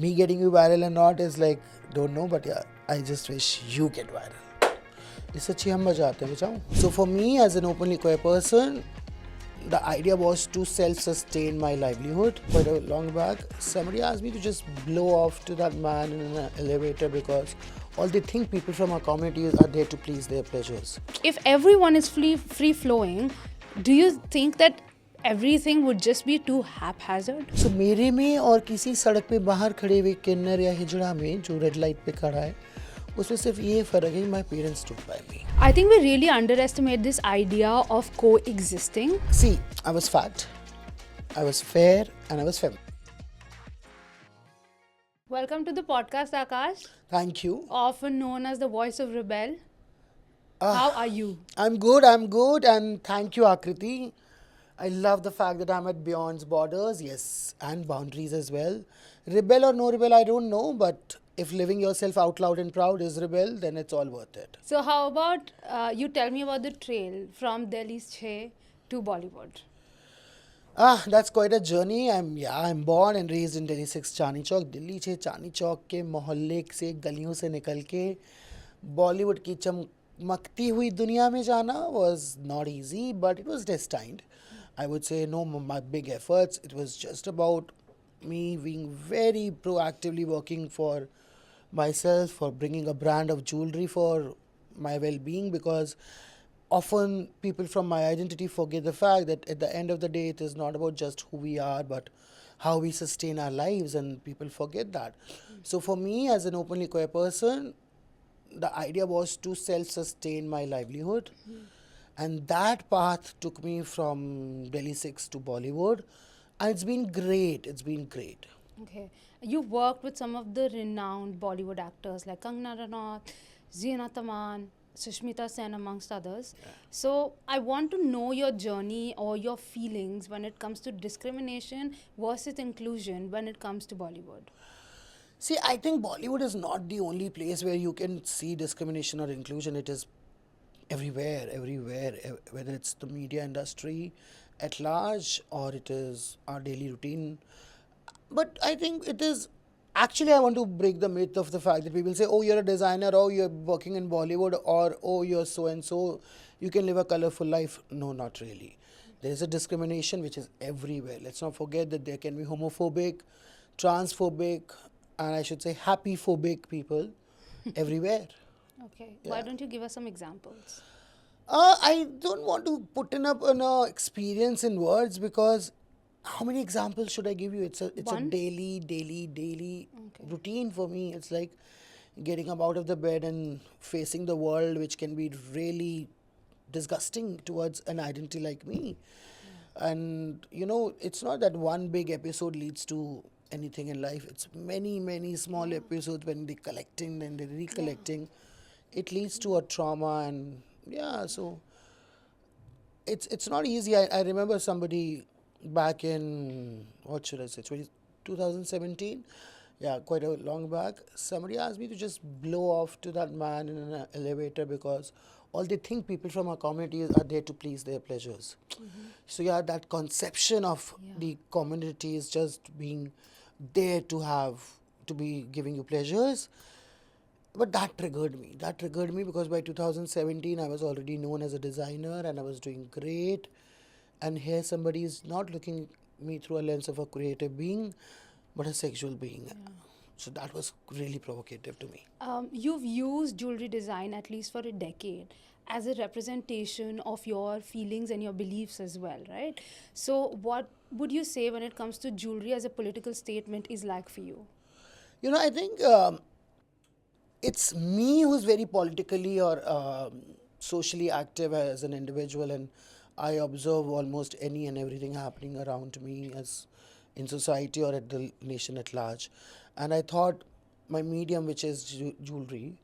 Me getting you viral or not is like, don't know, but yeah, I just wish you get viral. इससे अच्छी हम बजाते हैं बचाओ. So for me as an openly queer person, the idea was to self-sustain my livelihood. Quite a long back, somebody asked me to just blow off to that man in an elevator because all they think people from our communities are there to please their pleasures. If everyone is free flowing, do you think that everything would just be too haphazard? So मेरे में और किसी सड़क पे बाहर खड़े हुए किन्नर या हिजड़ा में जो रेड लाइट पे खड़ा है उसमें सिर्फ ये फर्क है my parents stood by me. I think we really underestimate this idea of coexisting. See, I was fat, I was fair and I was femme. Welcome to the podcast, Akassh. Thank you. Often known as the voice of rebel. How are you? I'm good and thank you Aakriti. I love the fact that I'm at Beyond's borders, yes, and boundaries as well. Rebel or no rebel, I don't know, but if living yourself out loud and proud is rebel, then it's all worth it. So how about you tell me about the trail from Delhi's Che to Bollywood? That's quite a journey. I'm born and raised in Delhi 6 Chandni Chowk. Delhi से चांदनी चौक के मोहल्ले से गलियों से निकल के बॉलीवुड की चमकती हुई दुनिया में जाना was not easy, but it was destined. I would say no my big efforts. It was just about me being very proactively working for myself, for bringing a brand of jewellery for my well-being, because often people from my identity forget the fact that at the end of the day it is not about just who we are but how we sustain our lives, and people forget that. So for me as an openly queer person, the idea was to self-sustain my livelihood. And that path took me from Delhi 6 to Bollywood. And it's been great. Okay. You worked with some of the renowned Bollywood actors like Kangana, Shushmita Sen, amongst others. Yeah. So I want to know your journey or your feelings when it comes to discrimination versus inclusion when it comes to Bollywood. See, I think Bollywood is not the only place where you can see discrimination or inclusion. It is everywhere, whether it's the media industry at large or it is our daily routine. But I think it is, actually I want to break the myth of the fact that people say, oh, you're a designer, oh, you're working in Bollywood, or oh, you're so and so, you can live a colorful life. No, not really. There is a discrimination which is everywhere. Let's not forget that there can be homophobic, transphobic, and I should say happy phobic people everywhere. Okay. Yeah. Why don't you give us some examples? I don't want to put in up an experience in words, because how many examples should I give you? It's a One? daily Okay. routine for me. It's like getting up out of the bed and facing the world, which can be really disgusting towards an identity like me. And it's not that one big episode leads to anything in life. It's many small episodes when they're collecting and they're recollecting. It leads to a trauma, and so it's not easy. I remember somebody back in, what should I say, 2017, quite a long back, somebody asked me to just blow off to that man in an elevator because all they think people from our communities are there to please their pleasures. So that conception of the community is just being there to be giving you pleasures. But that triggered me because by 2017 I was already known as a designer and I was doing great. And here somebody is not looking at me through a lens of a creative being, but a sexual being. So that was really provocative to me. You've used jewelry design, at least for a decade, as a representation of your feelings and your beliefs as well, right? So what would you say when it comes to jewelry as a political statement is like for you? I think it's me who's very politically or socially active as an individual, and I observe almost any and everything happening around me as in society or at the nation at large. And I thought my medium, which is jewelry,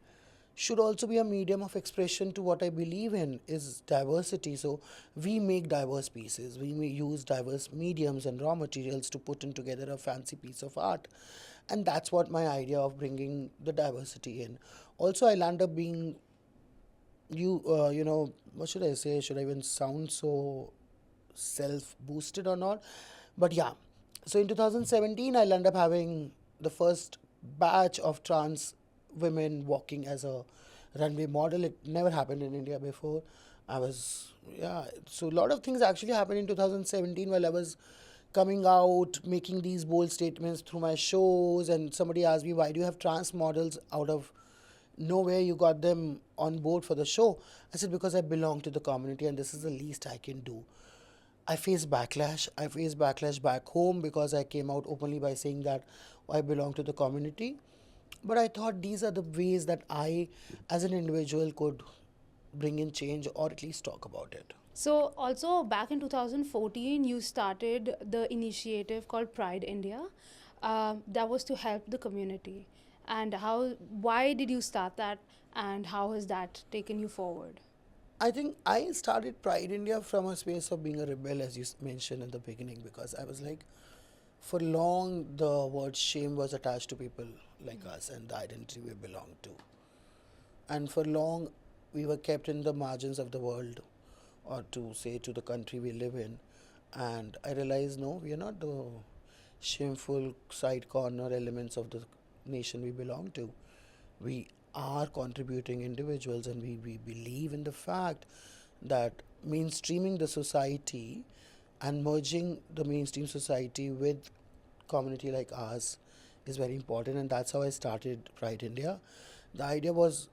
should also be a medium of expression to what I believe in is diversity. So we make diverse pieces. We may use diverse mediums and raw materials to put in together a fancy piece of art. And that's what my idea of bringing the diversity in. Also, I'll end up being, what should I say? Should I even sound so self-boosted or not? But so in 2017, I'll end up having the first batch of trans women walking as a runway model. It never happened in India before. I was, yeah, so a lot of things actually happened in 2017 while I was coming out, making these bold statements through my shows. And somebody asked me, why do you have trans models out of nowhere? You got them on board for the show. I said, because I belong to the community and this is the least I can do. I face backlash. I face backlash back home because I came out openly by saying that I belong to the community. But I thought these are the ways that I, as an individual, could bring in change or at least talk about it. So, also back in 2014, you started the initiative called Pride India. That was to help the community. And why did you start that, and how has that taken you forward? I think I started Pride India from a space of being a rebel, as you mentioned in the beginning, because I was like, for long, the word shame was attached to people like us and the identity we belong to. And for long, we were kept in the margins of the world, or to say to the country we live in. And I realized, no, we are not the shameful side corner elements of the nation we belong to. We are contributing individuals, and we believe in the fact that mainstreaming the society and merging the mainstream society with community like ours is very important, and that's how I started Pride India. The idea was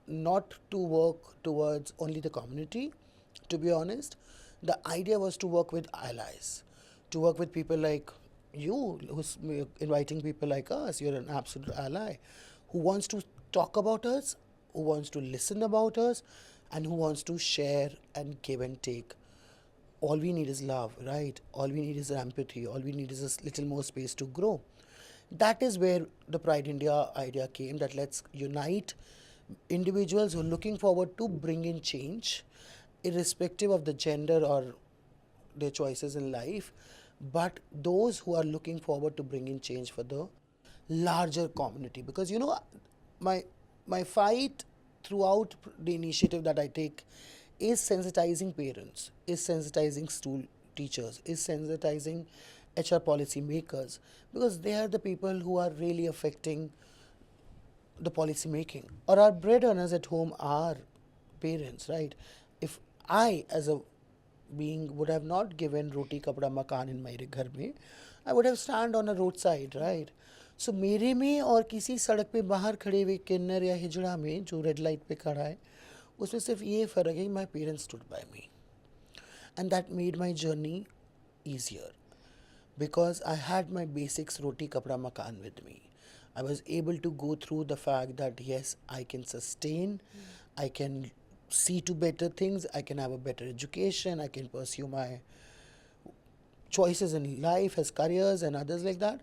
not to work towards only the community, to be honest. The idea was to work with allies, to work with people like you, who's inviting people like us. You're an absolute ally who wants to talk about us, who wants to listen about us, and who wants to share and give and take. All we need is love, right? All we need is empathy. All we need is a little more space to grow. That is where the Pride India idea came, that let's unite individuals who are looking forward to bring in change, irrespective of the gender or their choices in life, but those who are looking forward to bring in change for the larger community. Because my my fight throughout the initiative that I take is sensitizing parents, is sensitizing school teachers, is sensitizing HR policy makers, because they are the people who are really affecting the policy making. Or our bread earners at home are parents, right? If I, as a being, would have not given roti kapda makan in my घर में, I would have stand on a roadside, right? So मेरे में और किसी सड़क पे बाहर खड़े हुए किन्नर या हिजड़ा में जो रेड लाइट पे खड़ा है, उसमें सिर्फ ये फ़र्क है कि my parents stood by me, and that made my journey easier because I had my basics roti kapda makan with me. I was able to go through the fact that yes, I can sustain, I can see to better things, I can have a better education, I can pursue my choices in life as careers and others like that,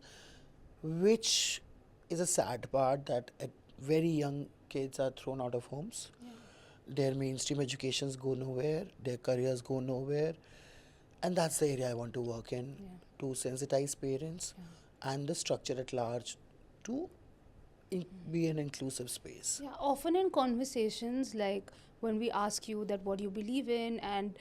which is a sad part that very young kids are thrown out of homes. Yeah. Their mainstream educations go nowhere, their careers go nowhere, and that's the area I want to work in, Yeah. to sensitize parents and the structure at large to be an inclusive space. Yeah, often in conversations, like when we ask you that what you believe in, and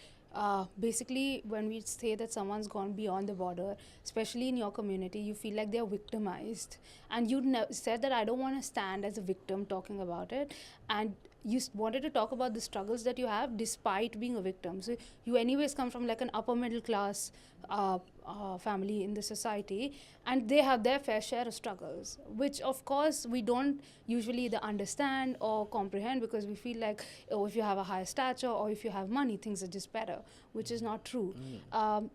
basically when we say that someone's gone beyond the border, especially in your community, you feel like they're victimized. And you said that I don't want to stand as a victim talking about it. And you wanted to talk about the struggles that you have despite being a victim. So you anyways come from like an upper middle class family in the society, and they have their fair share of struggles, which of course we don't usually either understand or comprehend, because we feel like, oh, if you have a higher stature or if you have money, things are just better, which is not true.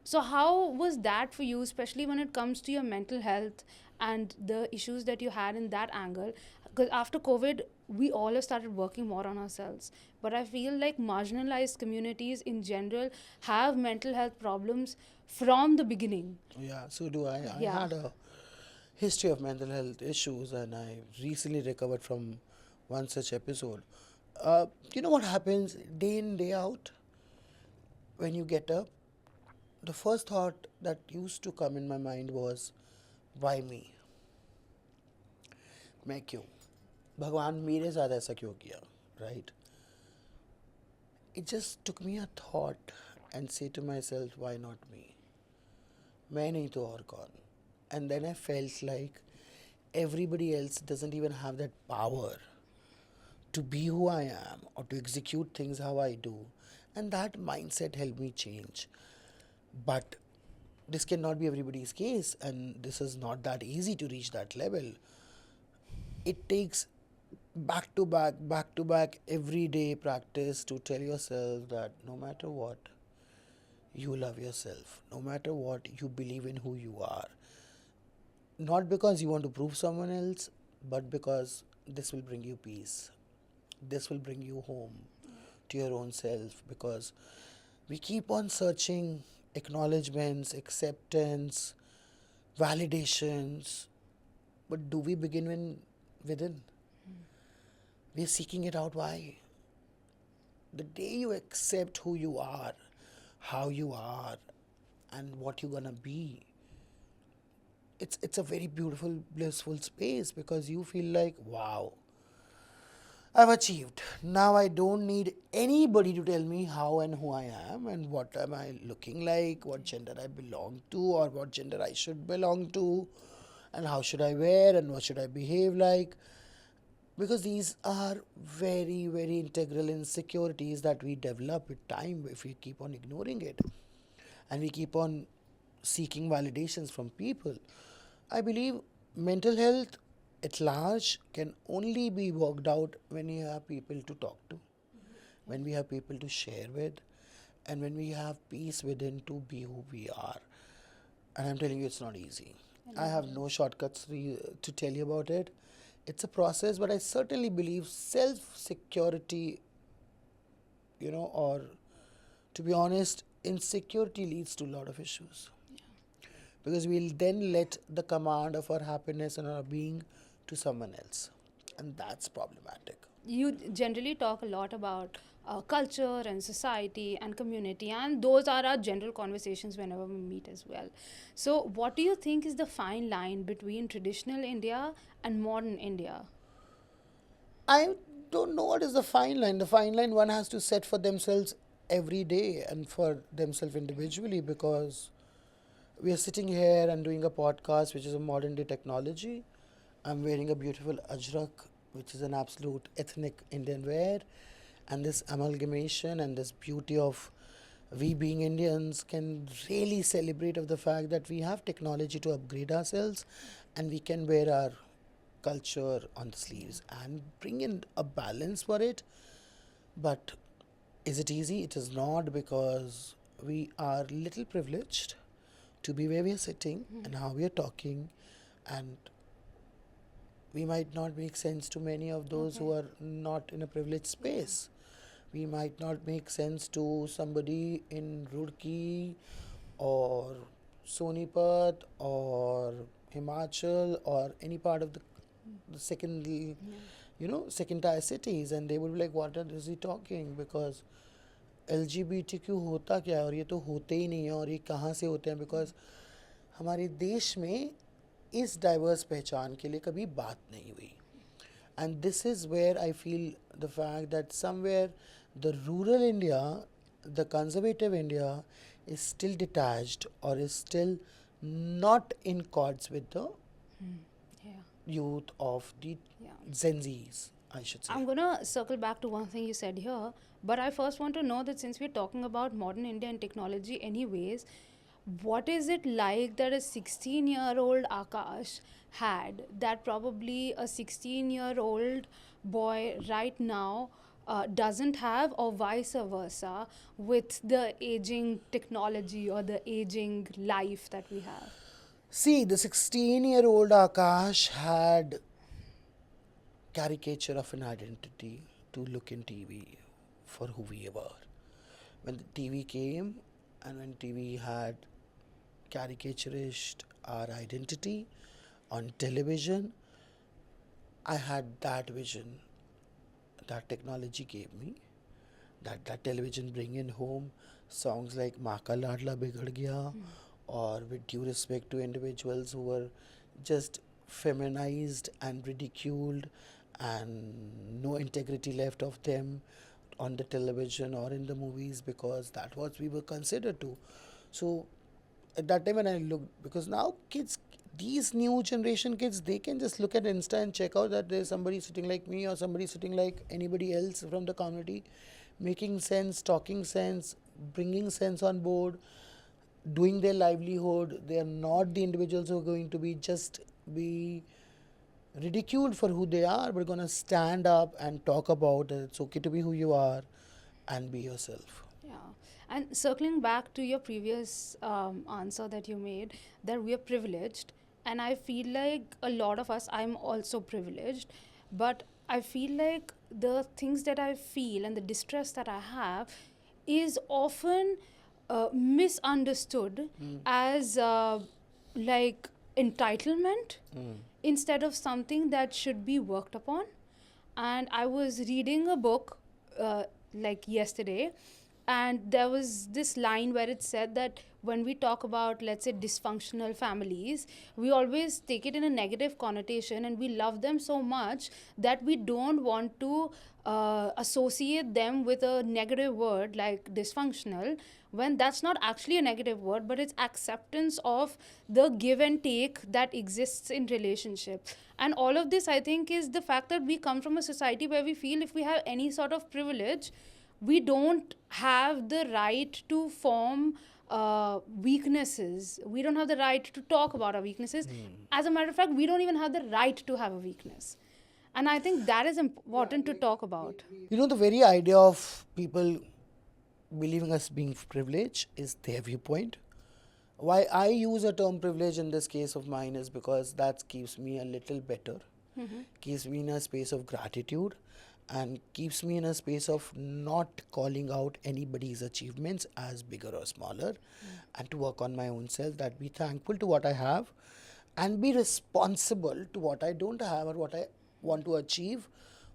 So how was that for you, especially when it comes to your mental health and the issues that you had in that angle? Because after COVID, we all have started working more on ourselves. But I feel like marginalized communities in general have mental health problems from the beginning. Yeah, so do I. I Yeah. had a history of mental health issues, and I recently recovered from one such episode. You know what happens day in, day out? When you get up, the first thought that used to come in my mind was, why me? मैं क्यों? भगवान मेरे साथ ऐसा क्यों किया? Right? It just took me a thought and say to myself, why not me? मैं नहीं तो और कौन? And then I felt like everybody else doesn't even have that power to be who I am or to execute things how I do. And that mindset helped me change. But this cannot be everybody's case, and this is not that easy to reach that level. It takes back to back, everyday practice to tell yourself that no matter what, you love yourself, no matter what, you believe in who you are. Not because you want to prove someone else, but because this will bring you peace. This will bring you home to your own self, because we keep on searching acknowledgements, acceptance, validations, but do we begin within? We are seeking it out. Why? The day you accept who you are, how you are, and what you're gonna be, it's a very beautiful, blissful space, because you feel like, wow, I've achieved. Now I don't need anybody to tell me how and who I am and what am I looking like, what gender I belong to, or what gender I should belong to, and how should I wear and what should I behave like. Because these are very, very integral insecurities that we develop with time if we keep on ignoring it and we keep on seeking validations from people. I believe mental health at large can only be worked out when you have people to talk to, when we have people to share with, and when we have peace within to be who we are. And I'm telling you, it's not easy. I have no shortcuts to tell you about it. It's a process, but I certainly believe self security, or to be honest, insecurity leads to a lot of issues. Because we'll then let the command of our happiness and our being to someone else. And that's problematic. You generally talk a lot about culture and society and community, and those are our general conversations whenever we meet as well. So what do you think is the fine line between traditional India and modern India? I don't know what is the fine line. The fine line one has to set for themselves every day and for themselves individually, because we are sitting here and doing a podcast which is a modern day technology. I'm wearing a beautiful ajrak, which is an absolute ethnic Indian wear. And this amalgamation and this beauty of we being Indians can really celebrate of the fact that we have technology to upgrade ourselves and we can wear our culture on the sleeves and bring in a balance for it. But is it easy? It is not, because we are little privileged to be where we are sitting and how we are talking, and we might not make sense to many of those who are not in a privileged space. We might not make sense to somebody in Roorkee or Sonipat or Himachal or any part of the second tier cities, and they would be like, what is he talking? Because LGBTQ होता क्या है, और ये तो होते ही नहीं है, और ये कहाँ से होते हैं? बिकॉज हमारे देश में इस डाइवर्स पहचान के लिए कभी बात नहीं हुई. And this is where I feel the fact that somewhere the rural India, the conservative India, is still detached or is still not in chords with the Yeah. youth of the Yeah. Gen Zs, I should say. I'm gonna circle back to one thing you said here, but I first want to know that since we're talking about modern India and technology, anyways, what is it like that a 16-year-old Akash had that probably a 16-year-old boy right now doesn't have, or vice versa, with the aging technology or the aging life that we have? See, the 16-year-old Akash had caricature of an identity to look in TV for who we were. When the TV came and when TV had caricaturized our identity on television, I had that vision that technology gave me, that television bring in home songs like Maa Ka Ladla Bigad Gaya, or with due respect to individuals who were just feminized and ridiculed and no integrity left of them on the television or in the movies, because that was we were considered to. So at that time when I looked, because now kids these new generation kids, they can just look at Insta and check out that there's somebody sitting like me or somebody sitting like anybody else from the community, making sense, talking sense, bringing sense on board, doing their livelihood. They are not the individuals who are going to be just be ridiculed for who they are, but going to stand up and talk about that it's okay to be who you are and be yourself. Yeah. And circling back to your previous answer that you made, that we are privileged, and I feel like a lot of us, I'm also privileged, but I feel like the things that I feel and the distress that I have is often misunderstood as like entitlement instead of something that should be worked upon. And I was reading a book like yesterday, and there was this line where it said that when we talk about, let's say, dysfunctional families, we always take it in a negative connotation, and we love them so much that we don't want to associate them with a negative word like dysfunctional, when that's not actually a negative word, but it's acceptance of the give and take that exists in relationship. And all of this, I think, is the fact that we come from a society where we feel if we have any sort of privilege, we don't have the right to form weaknesses. We don't have the right to talk about our weaknesses. As a matter of fact, we don't even have the right to have a weakness. And I think that is important to talk about. You know, the very idea of people believing us being privileged is their viewpoint. Why I use a term privilege in this case of mine is because that keeps me a little better, keeps me in a space of gratitude, and keeps me in a space of not calling out anybody's achievements as bigger or smaller, and to work on my own self, that be thankful to what I have and be responsible to what I don't have or what I want to achieve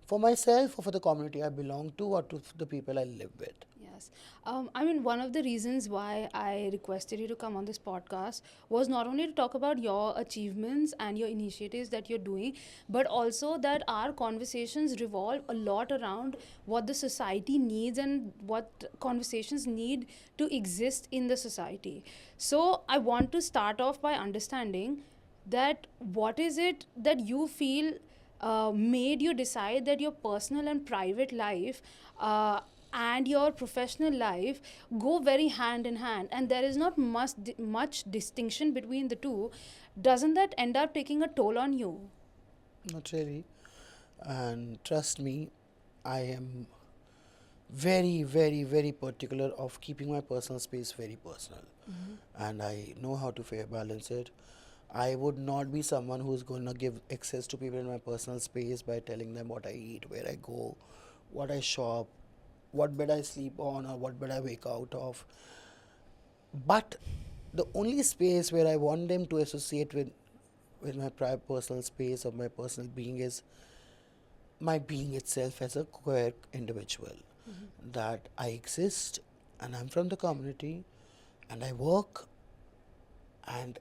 for myself or for the community I belong to or to the people I live with. Yes. I mean, one of the reasons why I requested you to come on this podcast was not only to talk about your achievements and your initiatives that you're doing, but also that our conversations revolve a lot around what the society needs and what conversations need to exist in the society. So I want to start off by understanding that what is it that you feel made you decide that your personal and private life and your professional life go very hand in hand, and there is not much distinction between the two. Doesn't that end up taking a toll on you? Not really. And trust me, I am very, very, very particular of keeping my personal space very personal. And I know how to fair balance it. I would not be someone who's going to give access to people in my personal space by telling them what I eat, where I go, what I shop, what bed I sleep on, or what bed I wake out of. But the only space where I want them to associate with my private personal space or my personal being is my being itself as a queer individual. That I exist and I'm from the community and I work, and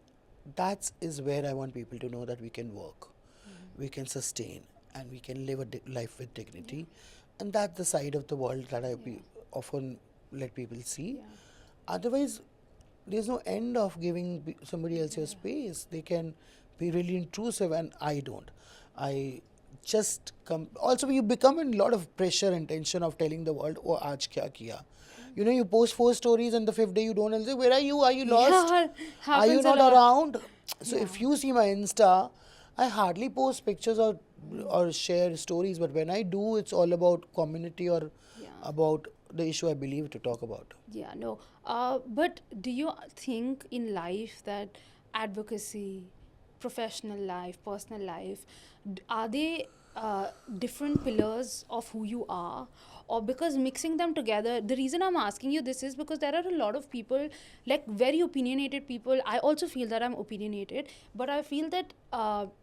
that is where I want people to know that we can work, we can sustain, and we can live a life with dignity. And that's the side of the world that I often let people see. Otherwise, there's no end of giving somebody else your space. They can be really intrusive, and I don't. I just come. Also, you become in a lot of pressure and tension of telling the world, "Oh, aaj kya kiya." You know, you post 4 stories, and the 5th day you don't, and say, "Where are you? Are you lost? Yeah, Are you happens a not lot. around?" So if you see my Insta, I hardly post pictures or share stories, but when I do, it's all about community or about the issue I believe to talk about. Yeah, no. But do you think in life that advocacy, professional life, personal life, are they different pillars of who you are? Or because mixing them together, the reason I'm asking you this is because there are a lot of people, like very opinionated people. I also feel that I'm opinionated, but I feel that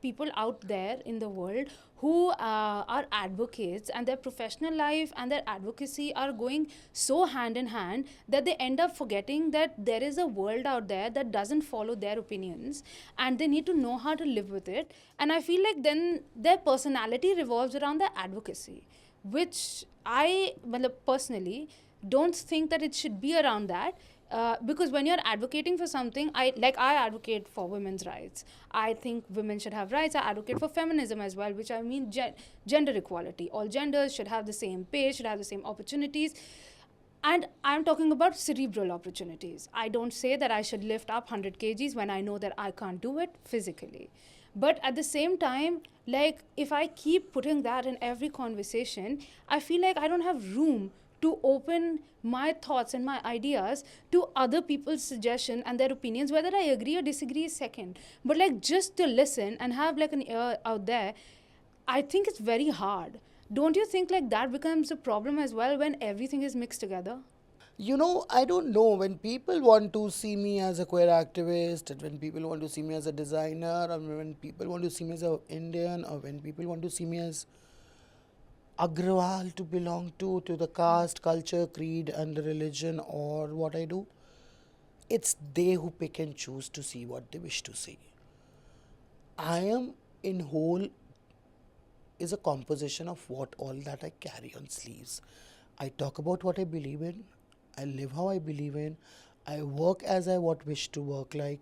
people out there in the world who are advocates, and their professional life and their advocacy are going so hand in hand that they end up forgetting that there is a world out there that doesn't follow their opinions, and they need to know how to live with it. And I feel like then their personality revolves around their advocacy, which I personally don't think that it should be around that. Because when you're advocating for something, I advocate for women's rights. I think women should have rights. I advocate for feminism as well, which I mean gender equality. All genders should have the same pay, should have the same opportunities. And I'm talking about cerebral opportunities. I don't say that I should lift up 100 kgs when I know that I can't do it physically. But at the same time, like, if I keep putting that in every conversation, I feel like I don't have room to open my thoughts and my ideas to other people's suggestions and their opinions. Whether I agree or disagree is second. But like, just to listen and have like an ear out there, I think it's very hard. Don't you think like that becomes a problem as well when everything is mixed together? You know, I don't know. When people want to see me as a queer activist, and when people want to see me as a designer, or when people want to see me as an Indian, or when people want to see me as Agrawal to belong to the caste, culture, creed, and the religion, or what I do, it's they who pick and choose to see what they wish to see. I am in whole is a composition of what all that I carry on sleeves. I talk about what I believe in, I live how I believe in, I work as I what wish to work like,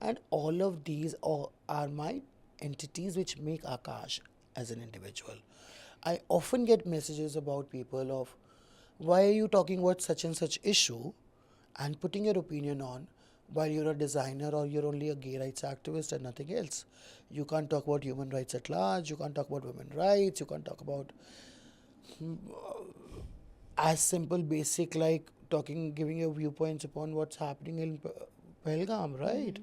and all of these are my entities which make Akash as an individual. I often get messages about people of why are you talking about such and such issue and putting your opinion on while you're a designer or you're only a gay rights activist and nothing else. You can't talk about human rights at large, you can't talk about women's rights, you can't talk about as simple basic like talking, giving your viewpoints upon what's happening in Pahalgam, right?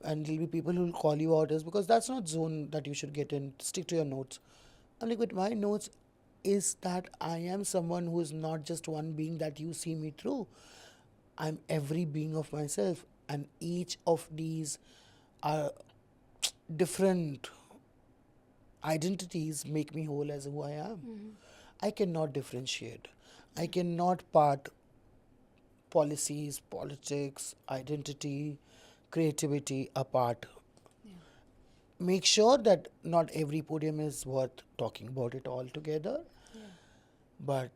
And there'll be people who'll call you out as because that's not zone that you should get in. Stick to your notes. I'm like, with my notes is that I am someone who is not just one being that you see me through. I'm every being of myself, and each of these are different identities make me whole as who I am. I cannot differentiate. I cannot part policies, politics, identity, creativity apart. Make sure that not every podium is worth talking about it all together. But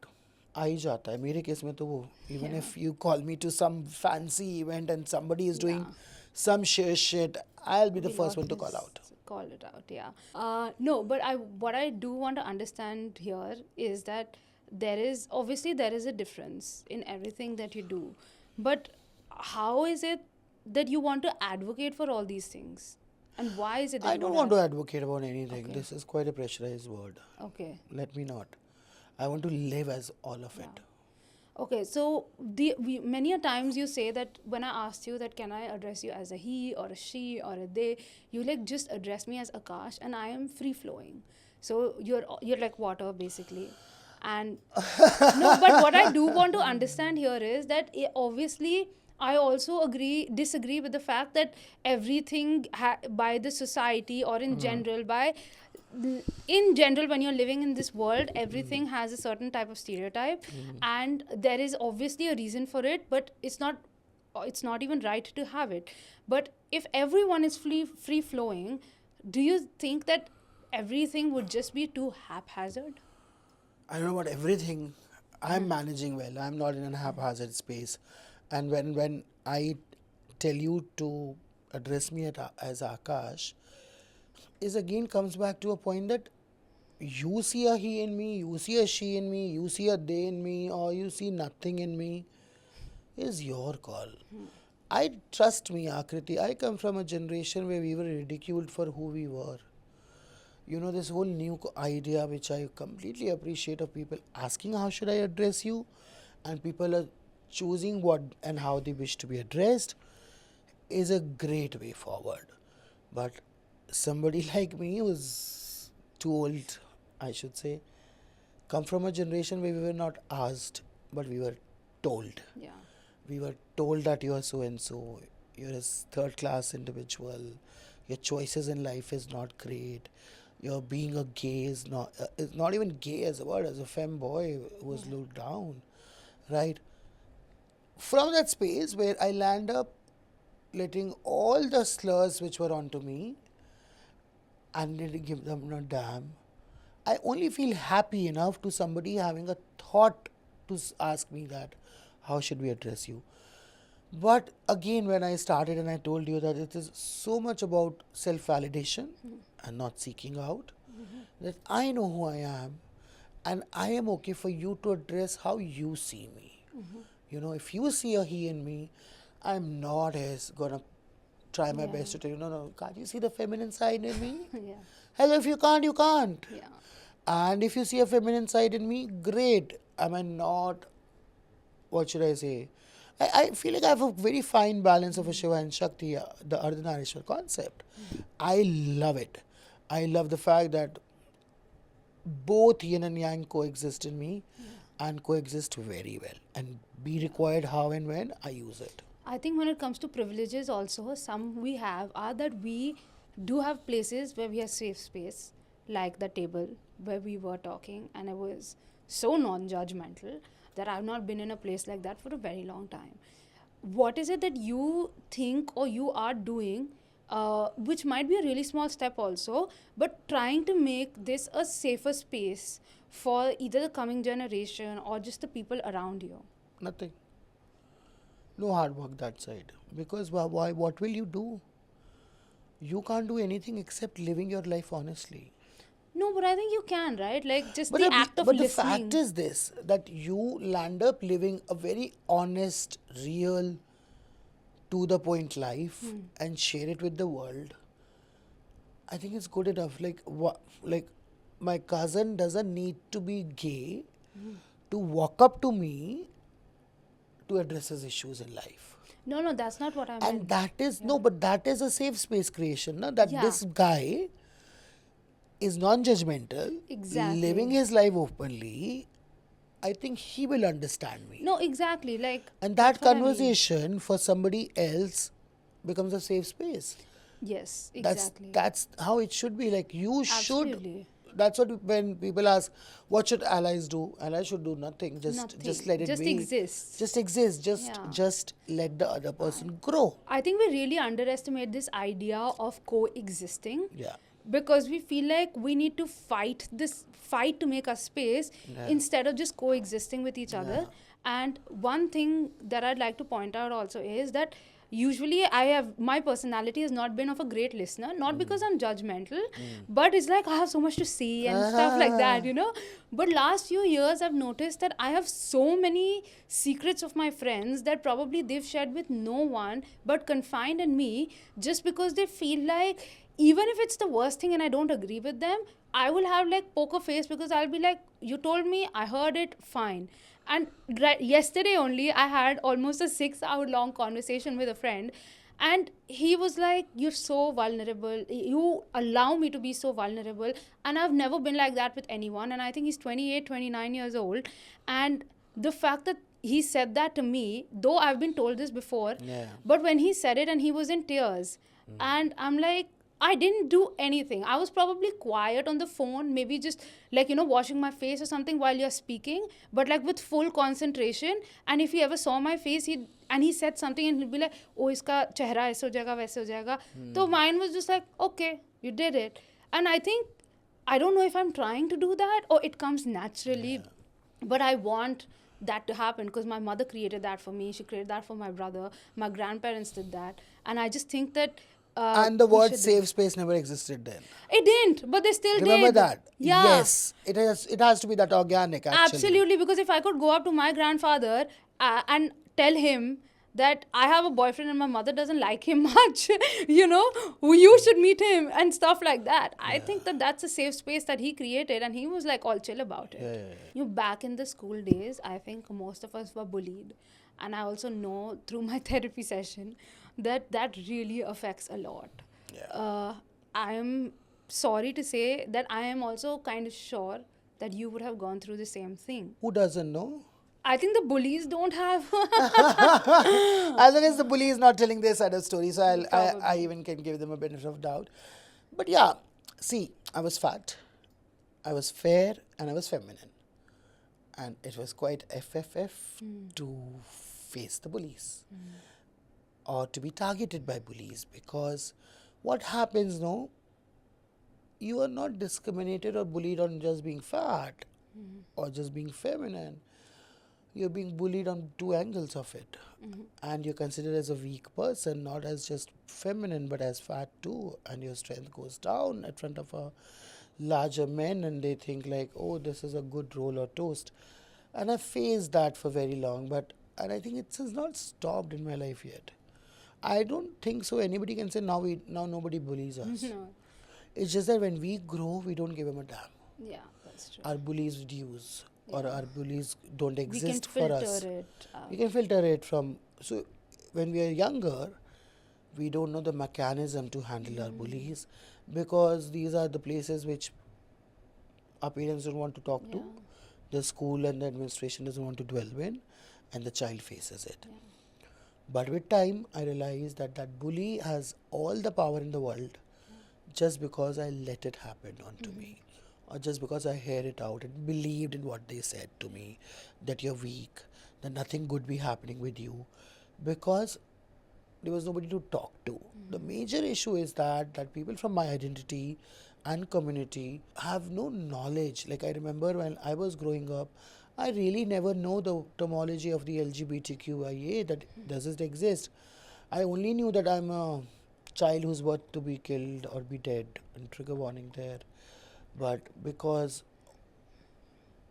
आ ही जाता है मेरे case में तो वो even if you call me to some fancy event and somebody is doing some sheer shit, I'll be the first one to call out. Call it out, yeah. No, but what I do want to understand here is that there is a difference in everything that you do. But how is it that you want to advocate for all these things? And why is it that I you don't want to advocate about anything. Okay. This is quite a pressurized word. Okay. Let me not. I want to live as all of it. Okay, so many a times you say that when I asked you that can I address you as a he or a she or a they, you like just address me as Akash, and I am free flowing. So you're like water basically. And no, but what I do want to understand here is that obviously I also disagree with the fact that everything by the society or in general when you're living in this world, everything has a certain type of stereotype, and there is obviously a reason for it, but it's not even right to have it. But if everyone is free flowing, do you think that everything would just be too haphazard? I don't know about everything. I'm managing well. I'm not in a haphazard space. And when I tell you to address me as Akash, is again comes back to a point that you see a he in me, you see a she in me, you see a they in me, or you see nothing in me, is your call. I trust me, Aakriti. I come from a generation where we were ridiculed for who we were. You know, this whole new idea which I completely appreciate of people asking how should I address you, and people are choosing what and how they wish to be addressed is a great way forward. But somebody like me who's too old, I should say, come from a generation where we were not asked, but we were told. Yeah. We were told that you are so and so, you're a third class individual, your choices in life is not great, you're being a gay is not even gay as a word, as a femboy was looked down, right? From that space where I land up letting all the slurs which were onto me and didn't give them a damn, I only feel happy enough to somebody having a thought to ask me that, how should we address you? But again, when I started and I told you that it is so much about self validation and not seeking out, that I know who I am and I am okay for you to address how you see me. If you see a he in me, I'm not as gonna try my Yeah. best to tell you, no, no, can't you see the feminine side in me? Yeah. Hello, if you can't, you can't. Yeah. And if you see a feminine side in me, great. Am I not, what should I say? I feel like I have a very fine balance of a Shiva and Shakti, the Ardhanarishwar concept. I love it. I love the fact that both yin and yang coexist in me and coexist very well and be required how and when I use it. I think when it comes to privileges, also, some we have are that we do have places where we have safe space, like the table where we were talking, and it was so non judgmental that I've not been in a place like that for a very long time. What is it that you think or you are doing, which might be a really small step also, but trying to make this a safer space for either the coming generation or just the people around you? Nothing. No hard work that side. Because why? What will you do? You can't do anything except living your life honestly. No, but I think you can, right? Like just But the the, act of but the listening. fact is this, that you land up living a very honest, real, to the point life and share it with the world. I think it's good enough. Like my cousin doesn't need to be gay to walk up to me to address his issues in life. No, no, that's not what I And meant. that is no, but that is a safe space creation, na? That Yeah. this guy is non-judgmental, Exactly. living his life openly. I think he will understand me. No, exactly. Like And that's that what I mean. conversation for somebody else becomes a safe space. Yes, That's exactly. that's how it should be. Like you should. Absolutely. That's what when people ask, what should allies do? Allies should do nothing. Just Nothing. let it Just be. exists. Just exist. Yeah. Just let the other person grow. I think we really underestimate this idea of coexisting. Yeah. Because we feel like we need to fight to make a space instead of just coexisting with each other. And one thing that I'd like to point out also is that usually my personality has not been of a great listener, not because I'm judgmental, but it's like I have so much to say and stuff like that, but last few years I've noticed that I have so many secrets of my friends that probably they've shared with no one but confined in me, just because they feel like even if it's the worst thing and I don't agree with them, I will have like poker face, because I'll be like, you told me, I heard it, fine. And yesterday only, I had almost a 6-hour long conversation with a friend, and he was like, you're so vulnerable. You allow me to be so vulnerable. And I've never been like that with anyone. And I think he's 28, 29 years old. And the fact that he said that to me, though I've been told this before, but when he said it and he was in tears, and I'm like, I didn't do anything. I was probably quiet on the phone, maybe just like, washing my face or something while you're speaking, but like with full concentration. And if he ever saw my face, he said something and he'd be like, oh, iska chehra aise ho jayega, waise ho jayega. So mine was just like, okay, you did it. And I think, I don't know if I'm trying to do that or it comes naturally, but I want that to happen because my mother created that for me. She created that for my brother. My grandparents did that. And I just think that And the we word should do- safe space never existed then. It didn't, but they still Remember did. that? Yeah. Yes. It has to be that organic actually. Absolutely, because if I could go up to my grandfather and tell him that I have a boyfriend and my mother doesn't like him much, you should meet him and stuff like that. I think that that's a safe space that he created, and he was like all chill about it. Back in the school days, I think most of us were bullied. And I also know through my therapy session that really affects a lot. I am sorry to say that I am also kind of sure that you would have gone through the same thing. Who doesn't know? I think the bullies don't have. As long as the bully is not telling their side of story, so I even can give them a benefit of doubt. But yeah, see, I was fat, I was fair, and I was feminine. And it was quite FFF to face the bullies or to be targeted by bullies, because what happens, no? You are not discriminated or bullied on just being fat or just being feminine. you're being bullied on two angles of it. And you're considered as a weak person, not as just feminine, but as fat too. And your strength goes down at front of a larger men, and they think like, oh, this is a good roll or toast. And I faced that for very long, and I think it has not stopped in my life yet. I don't think so. Anybody can say now nobody bullies us. No. It's just that when we grow, we don't give them a damn. Yeah, that's true. Our bullies reduce, or Yeah. our bullies don't We can exist for us. filter it out. We can filter it from. So when we are younger, we don't know the mechanism to handle our bullies, because these are the places which our parents don't want to talk to, Yeah. the school and the administration doesn't want to dwell in, and the child faces it. But with time, I realized that that bully has all the power in the world just because I let it happen onto me, or just because I hear it out and believed in what they said to me, that you're weak, that nothing good be happening with you, because there was nobody to talk to. The major issue is that people from my identity and community have no knowledge. Like, I remember when I was growing up, I really never know the terminology of the LGBTQIA, that does it exist. I only knew that I'm a child who's worth to be killed or be dead, and trigger warning there. But because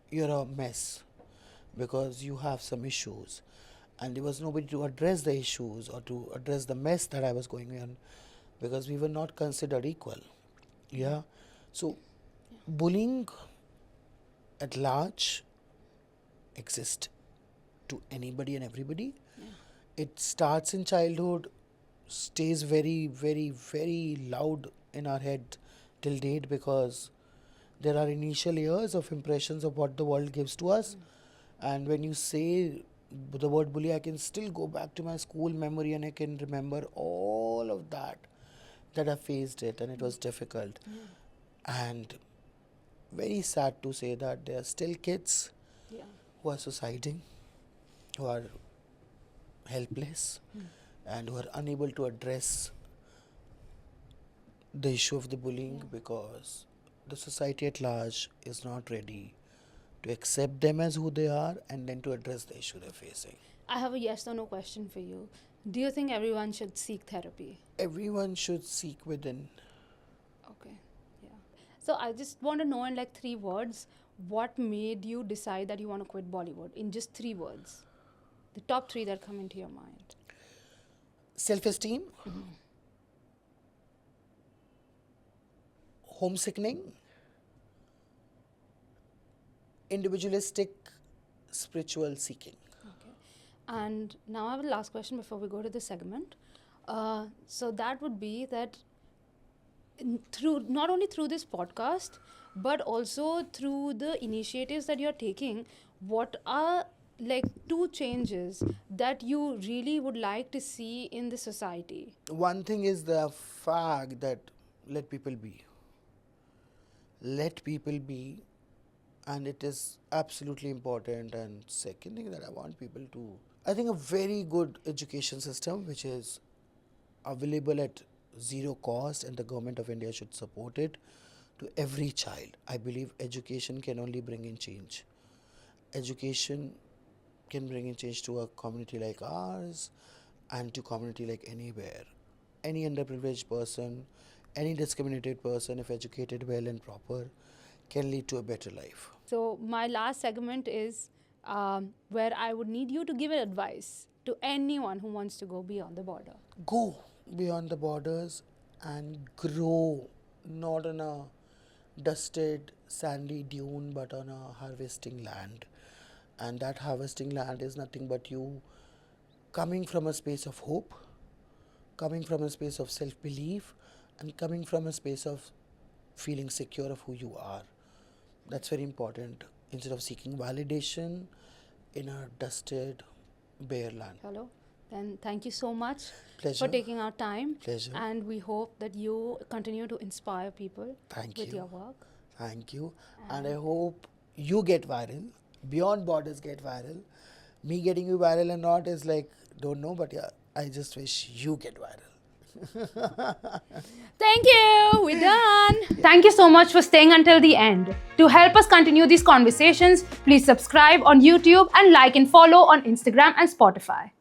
you're a mess, because you have some issues, and there was nobody to address the issues or to address the mess that I was going on, because we were not considered equal. Yeah. So bullying at large exists to anybody and everybody. It starts in childhood, stays very, very, very loud in our head till date, because there are initial years of impressions of what the world gives to us. And when you say the word bully, I can still go back to my school memory and I can remember all of that I faced it, and it was difficult. And very sad to say that there are still kids Yeah. who are suiciding, who are helpless, and who are unable to address the issue of the bullying, because the society at large is not ready to accept them as who they are and then to address the issue they're facing. I have a yes or no question for you. Do you think everyone should seek therapy? Everyone should seek within. Okay. Yeah. So I just want to know in like 3 words, what made you decide that you want to quit Bollywood? In just 3 words. The top 3 that come into your mind. Self-esteem, homesickening, individualistic spiritual seeking. Okay. And now I have a last question before we go to the segment. So that would be that through not only through this podcast, but also through the initiatives that you're taking, what are like 2 changes that you really would like to see in the society? One thing is the fact that let people be. Let people be, and it is absolutely important. And second thing that I want people to, I think a very good education system which is available at zero cost, and the government of India should support it to every child. I believe education can only bring in change. Education can bring in change to a community like ours and to community like anywhere. Any underprivileged person, any discriminated person, if educated well and proper, can lead to a better life. So my last segment is where I would need you to give advice to anyone who wants to go beyond the border. Go beyond the borders and grow, not on a dusted, sandy dune, but on a harvesting land. And that harvesting land is nothing but you coming from a space of hope, coming from a space of self-belief, and coming from a space of feeling secure of who you are. That's very important, instead of seeking validation in a dusted, bare land. Hello. Then thank you so much Pleasure. for taking our time. Pleasure. And we hope that you continue to inspire people Thank with you. your work. Thank you. And I hope you get viral. Beyond borders get viral. Me getting you viral or not is like, don't know, but yeah, I just wish you get viral. Thank you. We're done. Thank you so much for staying until the end. To help us continue these conversations, please subscribe on YouTube and like and follow on Instagram and Spotify.